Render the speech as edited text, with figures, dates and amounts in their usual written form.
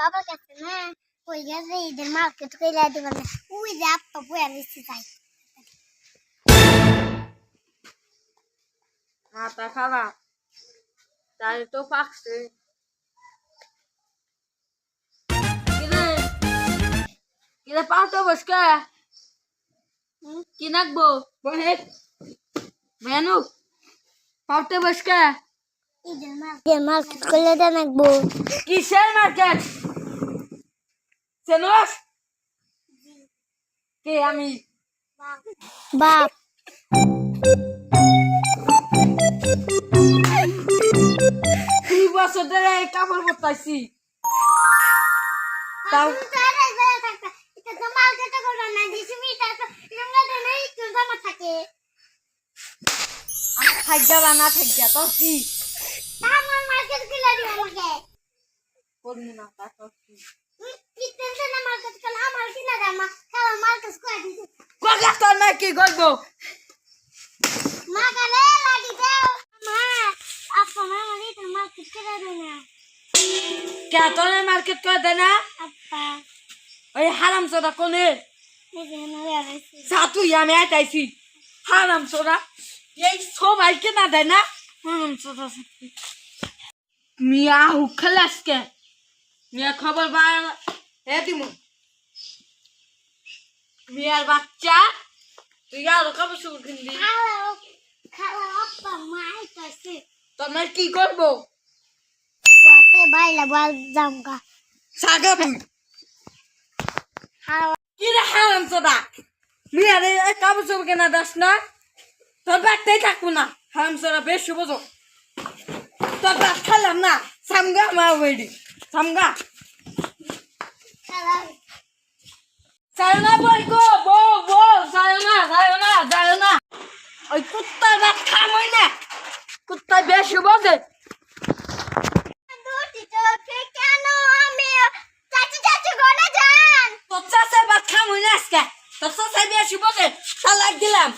বাবার কাছে না কই গেছে ঈদের মার্কেট কইরা দিবেন ওই যে আপা বইয়া লিখতে চাই মাথা খারাপ তাই তো পাকছে কিরে কিরে পাউটো বসকা কি নাকবো বহে মেনু পাউটো বসকা ঈদের মার্কেট কইরা দেন একবো কিসের মার্কেট সেনস কে আমি বাপ দুই বছর ধরে কাপড় পরতাইছি তাও মার্কেটে করো না দিছি তারপর আমরা নেই তো জামা থাকে আমার খাইজা বানা থাকজা তো কি আমার মার্কেট কইরা দিও আমাকে করবি না তা তো কি কি টেনশন না মার্কেট কইরা আমার কিনা জামা খালা মার্কেট কইরা দিছি কগা তোর না কি করবো মা কালে লাগি দাও মা আপা মা মানে তো মার্কেট কইরা দিও না কে তোর মার্কেট করে দে না আপা ওই হারাম সোদা কোনে এই যে না বেরাইছি সাতু আমি আইতাইছি হারাম সোদা এই সবাইকে না দেয় না হারাম সোদা মিয়া হুখালাসকে মিয়া খবর বায় হে দিমু মিয়ার বাচ্চা তুই আর কবে শুরু কিনবি খালা খালা আপা মা আইতাছে তোর মা কি করবো গোতে বাইলা বল জামগা সাগা তুই খালা কি রে হারাম সোদা মিয়ার এই কবে শুরু কেনা দাস না তোর বাড়তেই থাকবো না হারাম সোদা বেশ শুভ তোর বাদ খালাম না সামগা আমার ওইডি সামগা খালা সায়না বই গো বউ সায়না ওই কুত্তার বাদ খামই না কুত্তা বেশি বোঝে দুটি চোখে কেন আমি চাচি চাচি ঘরে যান তোর চাষে বাদ খামই না আজকে তোর চাষে বেশি বোঝে সালাক দিলাম